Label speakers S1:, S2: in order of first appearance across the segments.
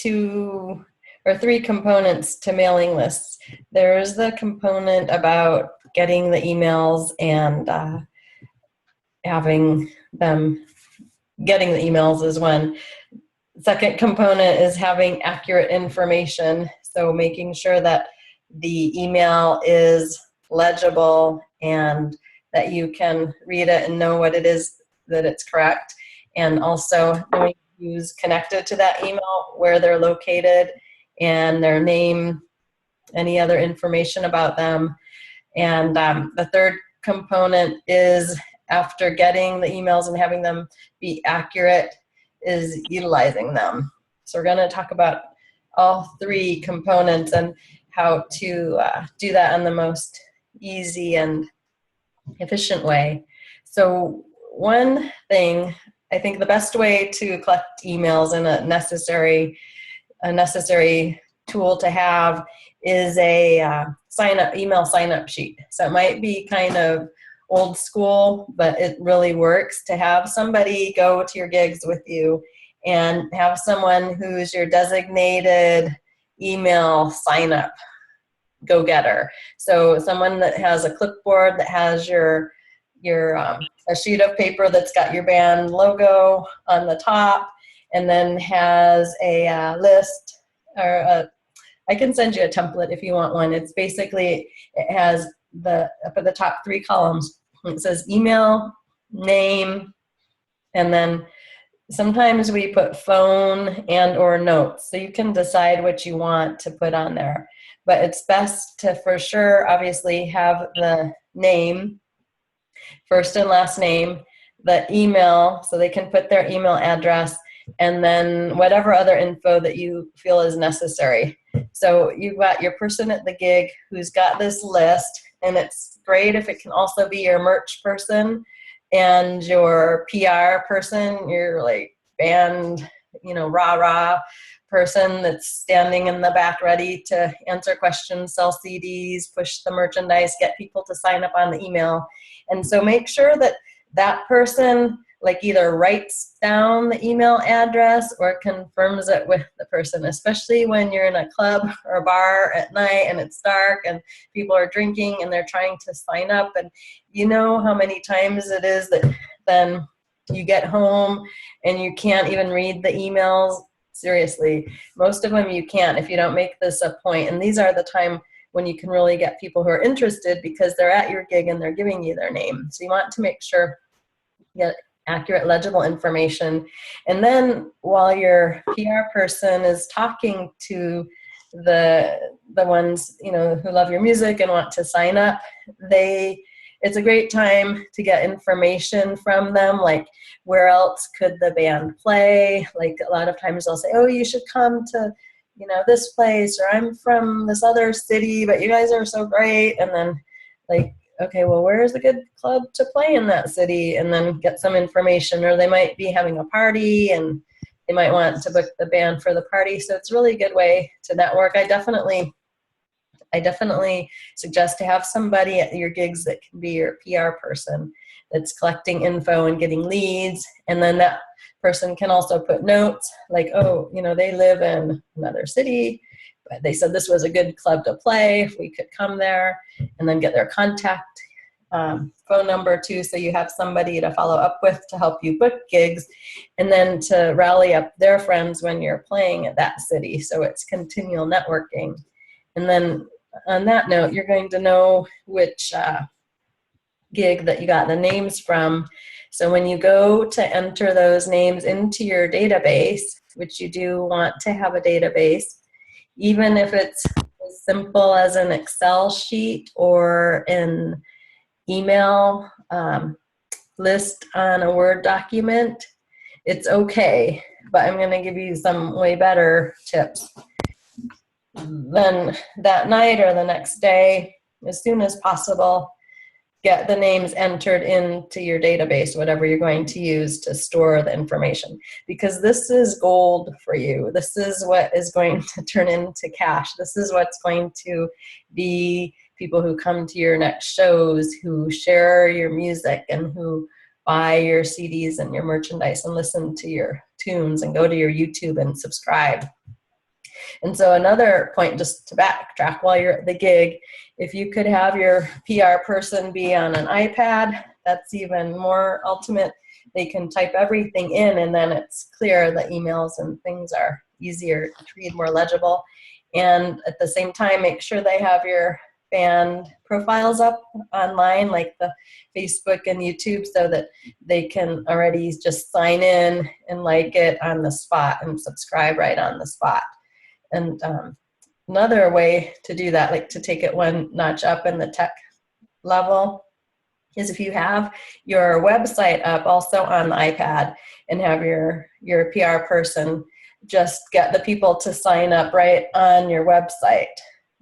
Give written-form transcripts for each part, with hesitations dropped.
S1: two or three components to mailing lists. There's the component about getting the emails and having them, getting the emails is one. Second component is having accurate information. So making sure that the email is legible and that you can read it and know what it is, that it's correct. And also knowing who's connected to that email, where they're located, and their name, any other information about them. And the third component is, after getting the emails and having them be accurate, is utilizing them. So we're going to talk about all three components and how to do that in the most easy and efficient way. So one thing, I think the best way to collect emails and a necessary tool to have is a email sign-up sheet. So it might be kind of old school, but it really works to have somebody go to your gigs with you and have someone who's your designated email sign-up go-getter. So someone that has a clipboard that has your a sheet of paper that's got your band logo on the top, and then has a list, or I can send you a template if you want one. It's basically, it has up at the top 3 columns. It says email, name, and then sometimes we put phone and or notes. So you can decide what you want to put on there. But it's best to, for sure, obviously have the name, first and last name, the email, so they can put their email address, and then whatever other info that you feel is necessary. So you've got your person at the gig who's got this list, and it's great if it can also be your merch person and your PR person, your like band, rah-rah person that's standing in the back ready to answer questions, sell CDs, push the merchandise, get people to sign up on the email. And so make sure that that person like either writes down the email address or confirms it with the person, especially when you're in a club or a bar at night and it's dark and people are drinking and they're trying to sign up. And you know how many times it is that then you get home and you can't even read the emails. Seriously, most of them you can't if you don't make this a point. And these are the time when you can really get people who are interested because they're at your gig and they're giving you their name. So you want to make sure you get accurate, legible information. And then while your PR person is talking to the ones, who love your music and want to sign up, it's a great time to get information from them, like where else could the band play. Like a lot of times they'll say, oh, you should come to this place, or I'm from this other city, but you guys are so great. And then like, okay, well, where is a good club to play in that city? And then get some information. Or they might be having a party and they might want to book the band for the party. So it's really a good way to network. I definitely suggest to have somebody at your gigs that can be your PR person that's collecting info and getting leads. And then that person can also put notes like, oh, they live in another city, but they said this was a good club to play, if we could come there, and then get their contact phone number too, so you have somebody to follow up with to help you book gigs, and then to rally up their friends when you're playing at that city. So it's continual networking. And then on that note, you're going to know which gig that you got the names from. So when you go to enter those names into your database, which you do want to have a database, even if it's as simple as an Excel sheet or an email list on a Word document, it's okay. But I'm going to give you some way better tips. Then that night or the next day, as soon as possible, get the names entered into your database, whatever you're going to use to store the information, because this is gold for you. This is what is going to turn into cash. This is what's going to be people who come to your next shows, who share your music and who buy your CDs and your merchandise and listen to your tunes and go to your YouTube and subscribe. And so another point, just to backtrack while you're at the gig, if you could have your PR person be on an iPad, that's even more ultimate. They can type everything in, and then it's clear. The emails and things are easier to read, more legible. And at the same time, make sure they have your band profiles up online, like the Facebook and YouTube, so that they can already just sign in and like it on the spot and subscribe right on the spot. And another way to do that, like to take it one notch up in the tech level, is if you have your website up also on the iPad and have your PR person just get the people to sign up right on your website,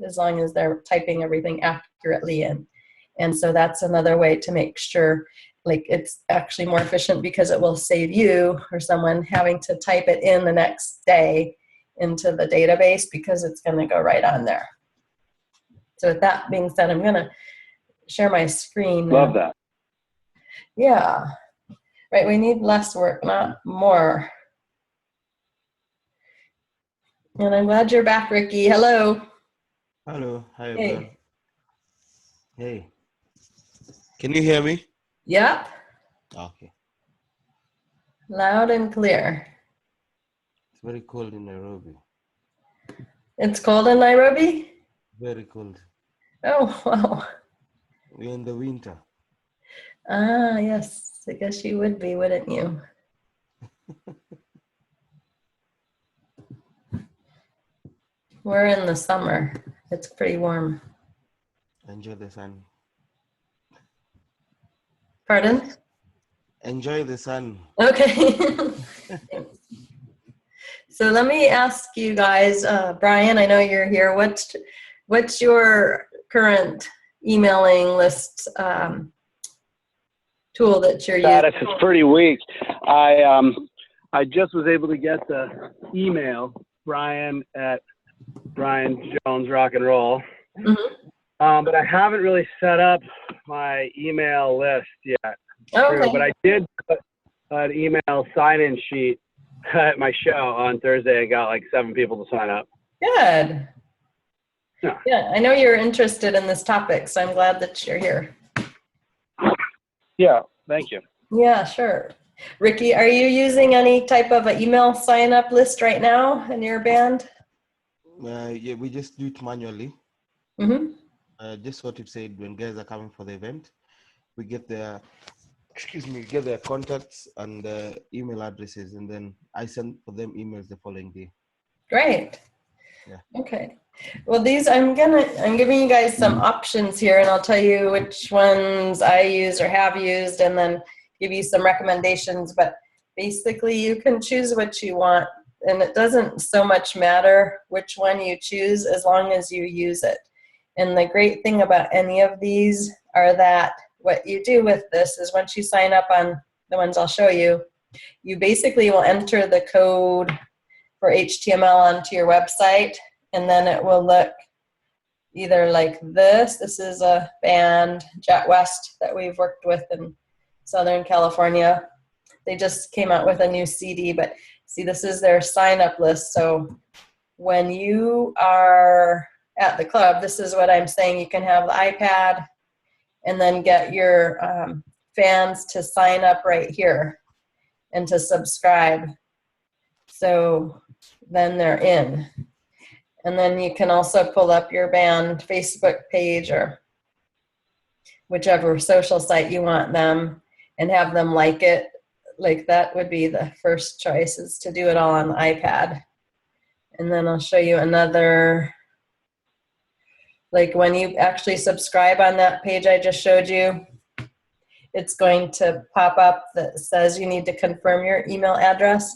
S1: as long as they're typing everything accurately in. And so that's another way to make sure, like, it's actually more efficient, because it will save you or someone having to type it in the next day into the database, because it's going to go right on there. So with that being said, I'm going to share my screen now.
S2: Love that.
S1: Yeah. Right, we need less work, not more. And I'm glad you're back, Ricky. Hello.
S3: Hello, hi
S1: Hey.
S3: everyone. Hey, can you hear me?
S1: Yep.
S3: Okay.
S1: Loud and clear.
S3: It's very cold in Nairobi.
S1: It's cold in Nairobi?
S3: Very cold.
S1: Oh, wow.
S3: We're in the winter.
S1: Ah, yes. I guess you would be, wouldn't you? We're in the summer. It's pretty warm.
S3: Enjoy the sun.
S1: Pardon?
S3: Enjoy the sun.
S1: Okay. So let me ask you guys, Brian, I know you're here. What's your current emailing list tool that you're using?
S2: Status is pretty weak. I just was able to get the email, Brian at Brian Jones Rock and Roll.
S1: Mm-hmm.
S2: But I haven't really set up my email list yet.
S1: Okay.
S2: But I did put an email sign-in sheet at my show on Thursday. I got like 7 people to sign up.
S1: Good.
S2: Yeah.
S1: Yeah, I know you're interested in this topic, so I'm glad that you're here.
S2: Yeah, thank you.
S1: Yeah, sure. Ricky, are you using any type of an email sign-up list right now in your band?
S3: Yeah, we just do it manually.
S1: Mm-hmm.
S3: Just what you said, when guys are coming for the event, we get their, get their contacts and email addresses, and then I send for them emails the following day.
S1: Great.
S3: Yeah.
S1: Okay. Well, I'm giving you guys some options here, and I'll tell you which ones I use or have used, and then give you some recommendations. But basically, you can choose what you want, and it doesn't so much matter which one you choose as long as you use it. And the great thing about any of these are that what you do with this is, once you sign up on the ones I'll show you, you basically will enter the code for HTML onto your website, and then it will look either like this. This is a band, Jet West, that we've worked with in Southern California. They just came out with a new CD, but see, this is their sign-up list. So when you are at the club, this is what I'm saying. You can have the iPad and then get your fans to sign up right here and to subscribe. So then they're in. And then you can also pull up your band Facebook page or whichever social site you want them, and have them like it. Like, that would be the first choice, is to do it all on the iPad. And then I'll show you another, like when you actually subscribe on that page I just showed you, it's going to pop up that says you need to confirm your email address.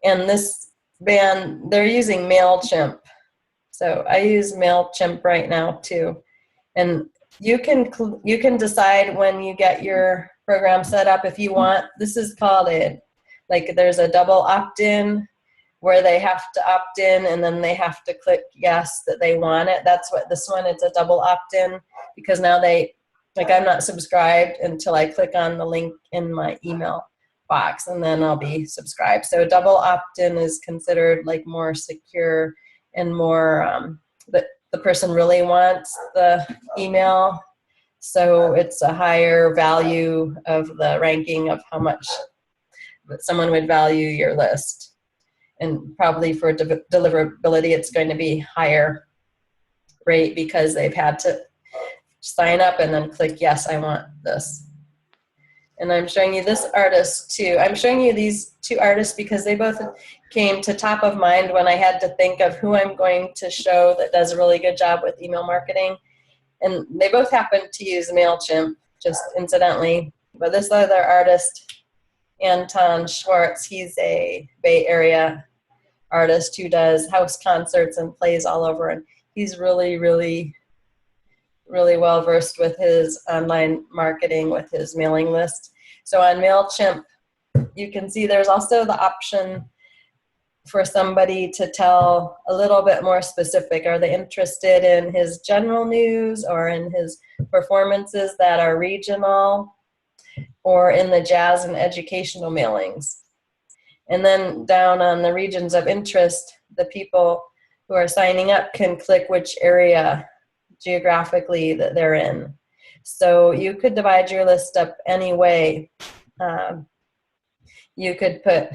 S1: And this band, they're using MailChimp. So I use MailChimp right now too. And you can decide when you get your program set up if you want. This is called there's a double opt-in, where they have to opt in and then they have to click yes that they want it. That's what this one, it's a double opt-in, because now I'm not subscribed until I click on the link in my email box, and then I'll be subscribed. So double opt-in is considered like more secure and more, the person really wants the email. So it's a higher value of the ranking of how much that someone would value your list. And probably for deliverability, it's going to be higher rate because they've had to sign up and then click, yes, I want this. And I'm showing you this artist too. I'm showing you these two artists because they both came to top of mind when I had to think of who I'm going to show that does a really good job with email marketing. And they both happen to use MailChimp, just incidentally. But this other artist, Anton Schwartz, he's a Bay Area artist who does house concerts and plays all over. And he's really, really, really well versed with his online marketing with his mailing list. So on MailChimp, you can see there's also the option for somebody to tell a little bit more specific. Are they interested in his general news or in his performances that are regional or in the jazz and educational mailings? And then down on the regions of interest, the people who are signing up can click which area geographically that they're in. So you could divide your list up any way. You could put,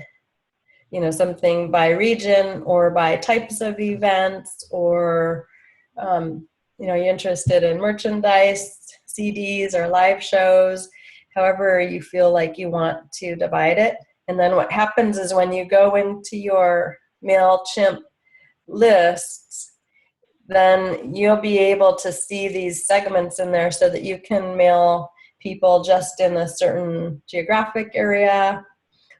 S1: you know, something by region or by types of events, or you know, you're interested in merchandise, CDs, or live shows, however you feel like you want to divide it. And then what happens is when you go into your MailChimp lists, then you'll be able to see these segments in there so that you can mail people just in a certain geographic area,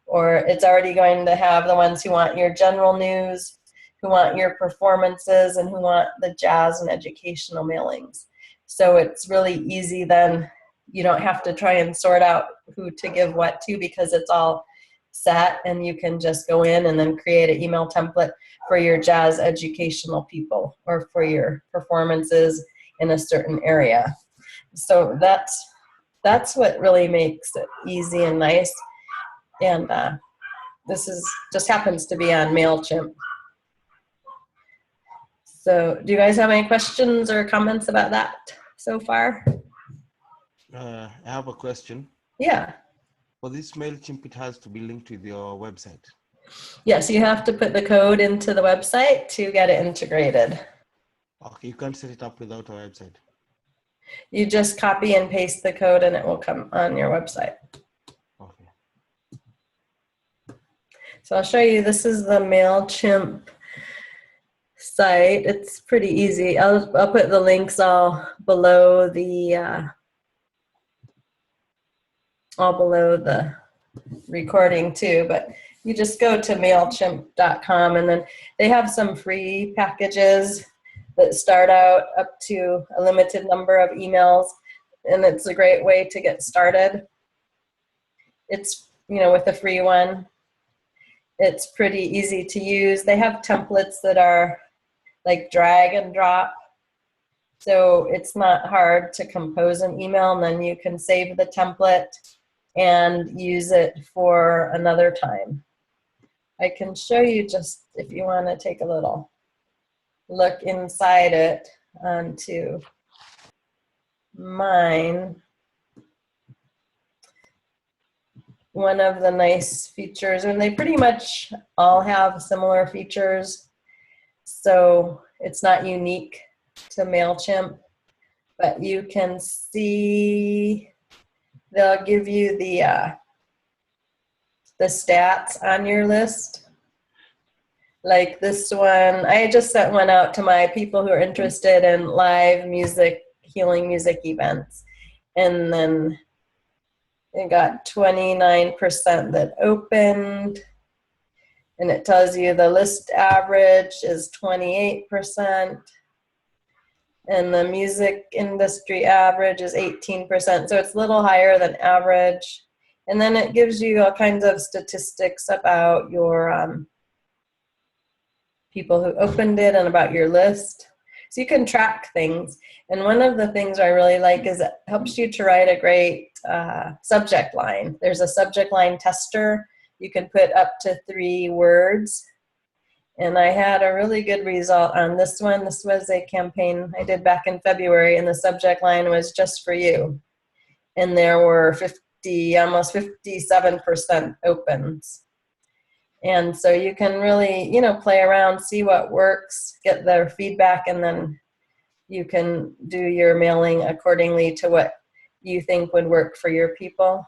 S1: or it's already going to have the ones who want your general news, who want your performances, and who want the jazz and educational mailings. So it's really easy then. You don't have to try and sort out who to give what to because it's all set, and you can just go in and then create an email template for your jazz educational people or for your performances in a certain area. So that's what really makes it easy and nice. And this is just happens to be on MailChimp. So do you guys have any questions or comments about that so far?
S3: I have a question.
S1: Yeah.
S3: For this MailChimp, it has to be linked with your website.
S1: Yes, you have to put the code into the website to get it integrated.
S3: Okay, you can't set it up without a website.
S1: You just copy and paste the code and it will come on your website.
S3: Okay.
S1: So I'll show you, this is the MailChimp site. It's pretty easy. I'll put the links all below the recording too, but you just go to MailChimp.com, and then they have some free packages that start out up to a limited number of emails, and it's a great way to get started. It's, you know, with the free one, it's pretty easy to use. They have templates that are like drag and drop, so it's not hard to compose an email, and then you can save the template and use it for another time. I can show you just if you want to take a little look inside it onto mine. One of the nice features, and they pretty much all have similar features, so it's not unique to MailChimp, but you can see they'll give you the stats on your list. Like this one, I just sent one out to my people who are interested in live music, healing music events. And then it got 29% that opened. And it tells you the list average is 28%. And the music industry average is 18%. So it's a little higher than average. And then it gives you all kinds of statistics about your people who opened it and about your list. So you can track things. And one of the things I really like is it helps you to write a great subject line. There's a subject line tester. You can put up to 3 words. And I had a really good result on this one. This was a campaign I did back in February, and the subject line was just for you. And there were almost 57% opens. And so you can really, play around, see what works, get their feedback, and then you can do your mailing accordingly to what you think would work for your people.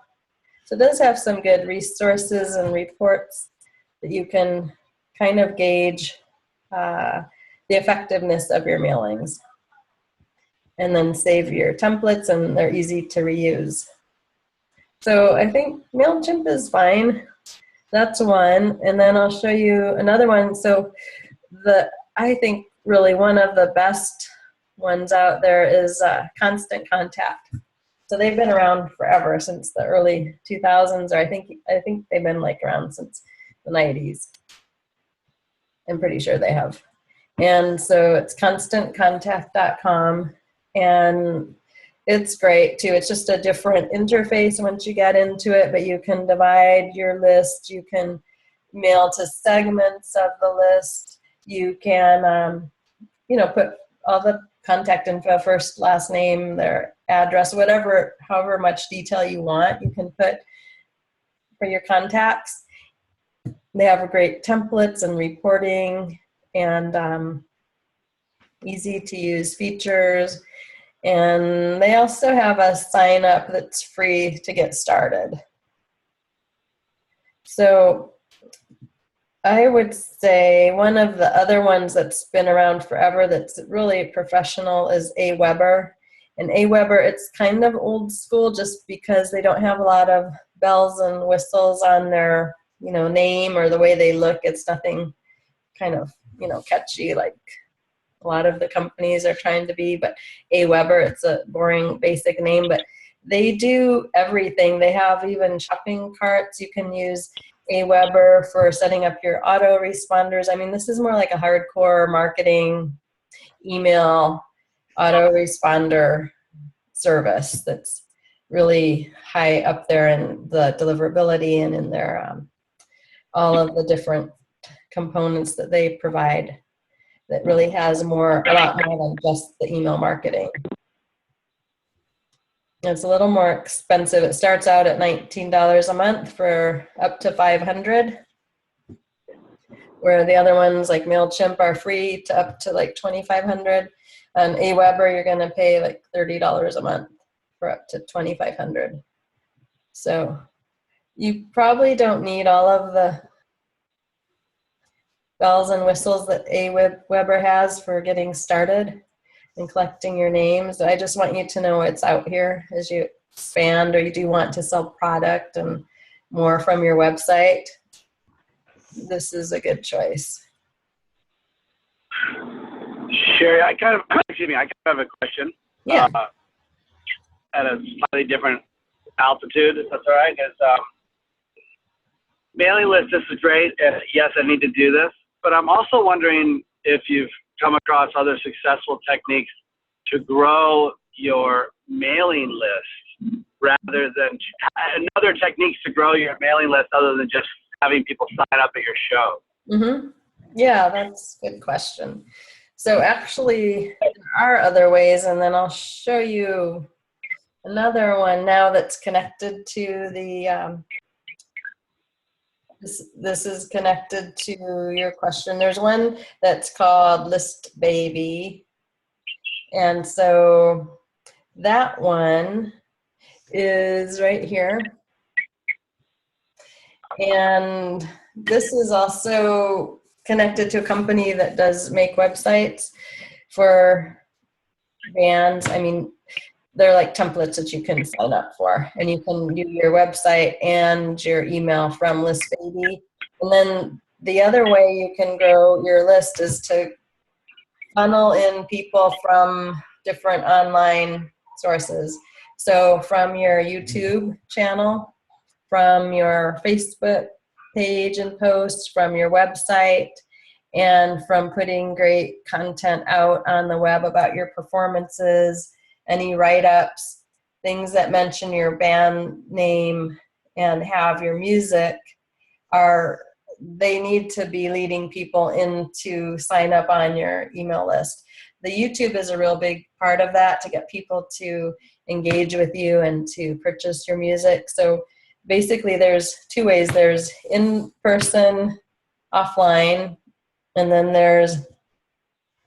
S1: So it does have some good resources and reports that you can kind of gauge the effectiveness of your mailings. And then save your templates, and they're easy to reuse. So I think MailChimp is fine. That's one. And then I'll show you another one. So I think really one of the best ones out there is Constant Contact. So they've been around forever, since the early 2000s, or I think they've been around since the 90s. I'm pretty sure they have. And so it's constantcontact.com, and it's great too. It's just a different interface once you get into it, but you can divide your list. You can mail to segments of the list. You can, put all the contact info, first, last name, their address, however much detail you want, you can put for your contacts. They have great templates and reporting and easy to use features. And they also have a sign up that's free to get started. So I would say one of the other ones that's been around forever that's really professional is AAPRO. And AAPRO, it's kind of old school just because they don't have a lot of bells and whistles on their name or the way they look. It's nothing kind of catchy like a lot of the companies are trying to be, but AAPRO, it's a boring basic name, but they do everything. They have even shopping carts. You can use AAPRO for setting up your autoresponders. I mean, this is more like a hardcore marketing email autoresponder service that's really high up there in the deliverability and in their all of the different components that they provide. That really has a lot more than just the email marketing. It's a little more expensive. It starts out at $19 a month for up to 500, where the other ones like MailChimp are free to up to 2,500. On AAPRO, you're going to pay $30 a month for up to 2,500. So you probably don't need all of the bells and whistles that AAPRO has for getting started and collecting your names. I just want you to know it's out here as you expand, or you do want to sell product and more from your website. This is a good choice.
S2: Sherry, I kind of have a question.
S1: Yeah.
S2: At a slightly different altitude, if that's all right. Mailing list, this is great. Yes, I need to do this. But I'm also wondering if you've come across other successful techniques to grow your mailing list rather than other techniques to grow your mailing list other than just having people sign up at your show.
S1: Mm-hmm. Yeah, that's a good question. So actually there are other ways, and then I'll show you another one now that's connected to the This is connected to your question. There's one that's called List Baby. And so that one is right here. And this is also connected to a company that does make websites for bands. I mean, they're like templates that you can sign up for, and you can do your website and your email from List Baby. And then the other way you can grow your list is to funnel in people from different online sources. So from your YouTube channel, from your Facebook page and posts, from your website, and from putting great content out on the web about your performances, any write-ups, things that mention your band name and have your music, they need to be leading people in to sign up on your email list. The YouTube is a real big part of that, to get people to engage with you and to purchase your music. So basically there's two ways. There's in-person, offline, and then there's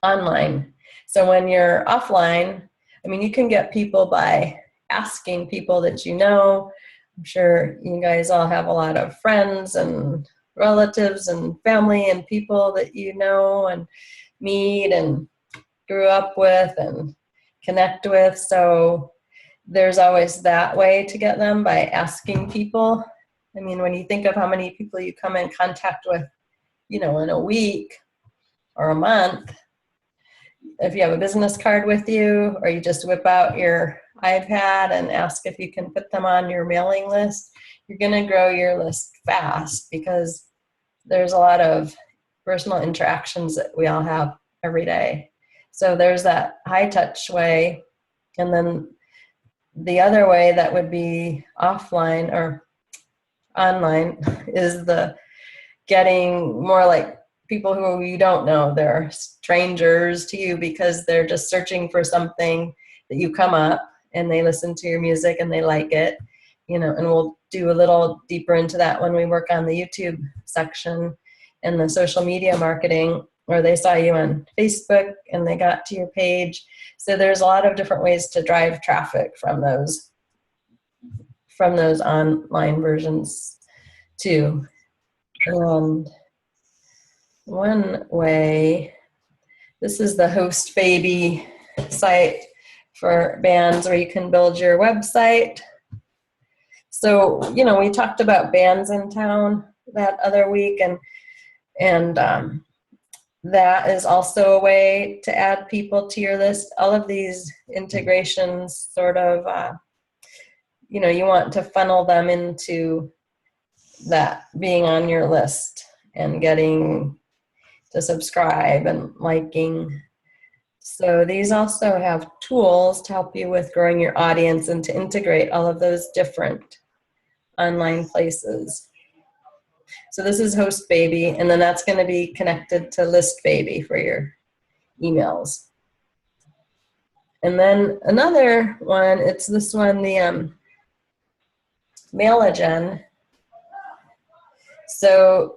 S1: online. So when you're offline, I mean, you can get people by asking people that you know. I'm sure you guys all have a lot of friends and relatives and family and people that you know and meet and grew up with and connect with. So there's always that way to get them, by asking people. I mean, when you think of how many people you come in contact with, you know, in a week or a month, if you have a business card with you, or you just whip out your iPad and ask if you can put them on your mailing list, you're going to grow your list fast, because there's a lot of personal interactions that we all have every day. So there's that high touch way. And then the other way that would be offline or online is the getting more like people who you don't know. They're strangers to you because they're just searching for something that you come up, and they listen to your music and they like it, you know, and we'll do a little deeper into that when we work on the YouTube section and the social media marketing, or they saw you on Facebook and they got to your page. So there's a lot of different ways to drive traffic from those online versions too. And one way, this is the Host Baby site for bands, where you can build your website. So, you know, we talked about bands in town that other week, and that is also a way to add people to your list. All of these integrations sort of, you know, you want to funnel them into that being on your list and getting to subscribe and liking. So these also have tools to help you with growing your audience and to integrate all of those different online places. So this is Host Baby, and then that's going to be connected to List Baby for your emails. And then another one, it's this one, the Mailagen. So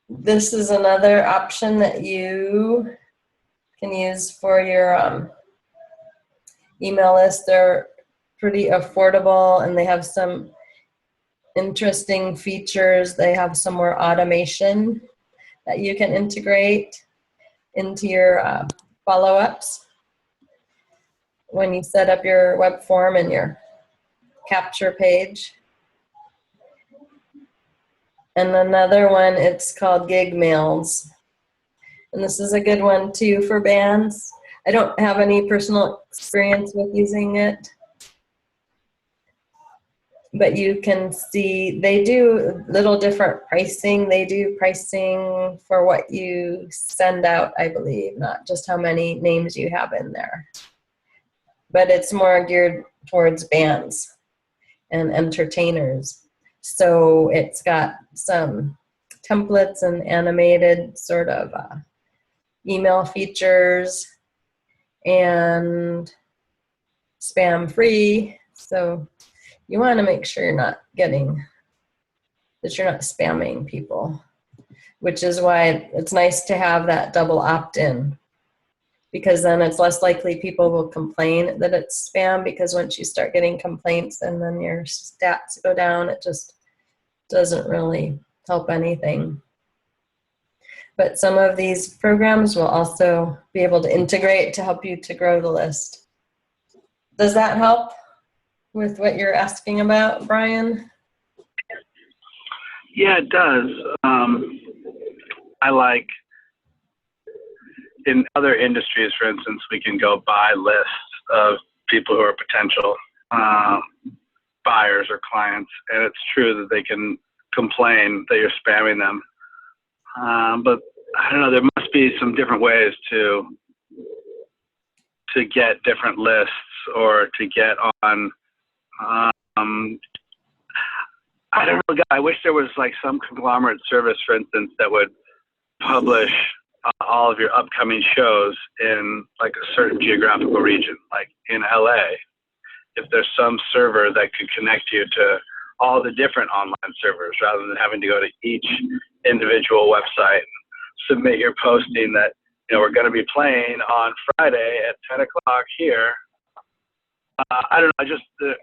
S1: this is another option that you can use for your email list. They're pretty affordable, and they have some interesting features. They have some more automation that you can integrate into your follow-ups when you set up your web form and your capture page. And another one, it's called Gig Mails. And this is a good one too for bands. I don't have any personal experience with using it, but you can see they do little different pricing. They do pricing for what you send out, I believe, not just how many names you have in there. But it's more geared towards bands and entertainers. So it's got some templates and animated sort of email features, and spam free. So you want to make sure you're not spamming people, which is why it's nice to have that double opt-in, because then it's less likely people will complain that it's spam, because once you start getting complaints and then your stats go down, it just doesn't really help anything. But some of these programs will also be able to integrate to help you to grow the list. Does that help with what you're asking about, Brian?
S2: Yeah, it does. I like, in other industries, for instance, we can go buy lists of people who are potential buyers or clients, and it's true that they can complain that you're spamming them. But I don't know, there must be some different ways to get different lists or to get on, I don't know, I wish there was like some conglomerate service, for instance, that would publish all of your upcoming shows in like a certain geographical region, like in LA. If there's some server that could connect you to all the different online servers rather than having to go to each individual website, submit your posting that, you know, we're going to be playing on Friday at 10 o'clock here. I don't know.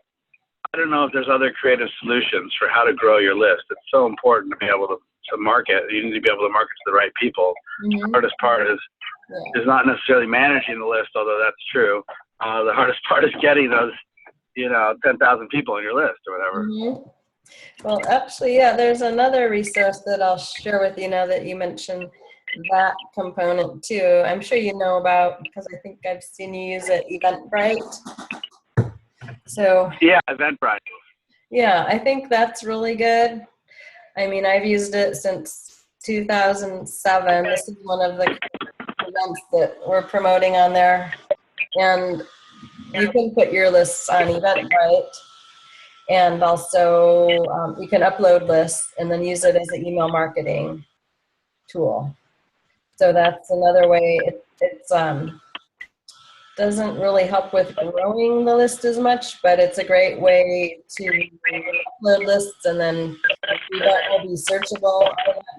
S2: I don't know if there's other creative solutions for how to grow your list. It's so important to be able to market. You need to be able to market to the right people.
S1: Mm-hmm.
S2: The hardest part is not necessarily managing the list, although that's true. The hardest part is getting those, 10,000 people on your list or whatever.
S1: Mm-hmm. Well, actually, yeah, there's another resource that I'll share with you now that you mentioned that component too. I'm sure you know about, because I think I've seen you use it, Eventbrite. So
S2: yeah, Eventbrite.
S1: Yeah, I think that's really good. I mean, I've used it since 2007. This is one of the events that we're promoting on there. And you can put your lists on Eventbrite. And also you can upload lists and then use it as an email marketing tool. So that's another way. It's doesn't really help with growing the list as much, but it's a great way to upload lists, and then that will be searchable,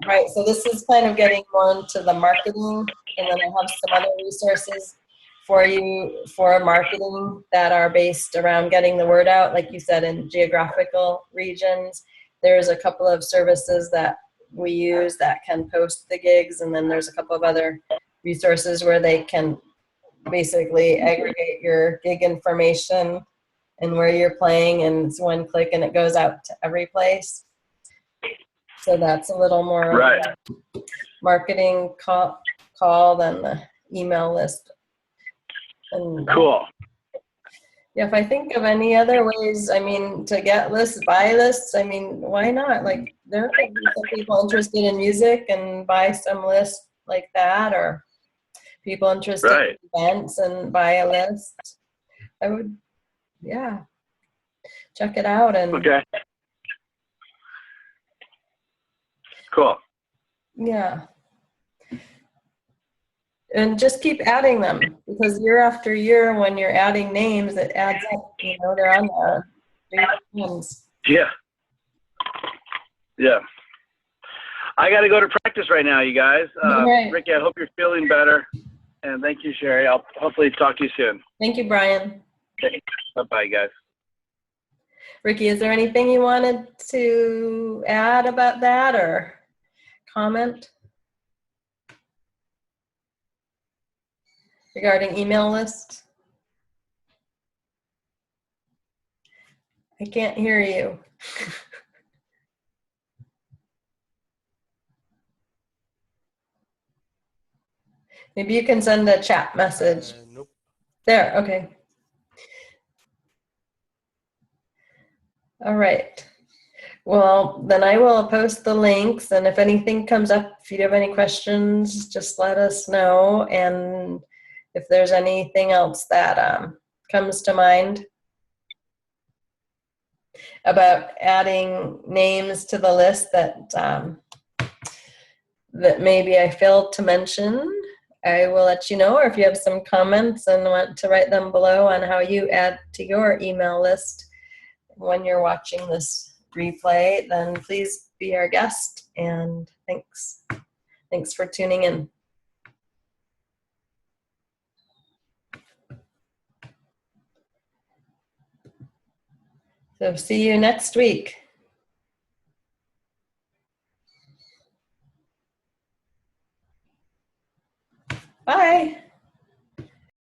S1: right? So this is kind of getting more into the marketing, and then I have some other resources for you for marketing that are based around getting the word out. Like you said, in geographical regions, there's a couple of services that we use that can post the gigs, and then there's a couple of other resources where they can basically aggregate your gig information and where you're playing, and it's one click and it goes out to every place. So that's a little more
S2: right.
S1: Marketing call than the email list. And
S2: cool.
S1: Yeah, if I think of any other ways, I mean, to get lists, buy lists, I mean, why not? Like, there could be some people interested in music and buy some lists like that, or people interested in events and buy a list. I would, yeah, check it out. And
S2: okay, cool.
S1: Yeah, and just keep adding them, because year after year, when you're adding names, it adds up. They're on there.
S2: Yeah. I got to go to practice right now, you guys.
S1: Right.
S2: Ricky, I hope you're feeling better. And thank you, Sherry. I'll hopefully talk to you soon.
S1: Thank you, Brian.
S2: Okay. Bye-bye, guys.
S1: Ricky, is there anything you wanted to add about that or comment regarding email lists? I can't hear you. Maybe you can send a chat message.
S3: Nope.
S1: There, okay. All right. Well, then I will post the links, and if anything comes up, if you have any questions, just let us know. And if there's anything else that comes to mind about adding names to the list that that maybe I failed to mention, I will let you know. Or if you have some comments and want to write them below on how you add to your email list when you're watching this replay, then please be our guest. And thanks for tuning in. So see you next week. Bye.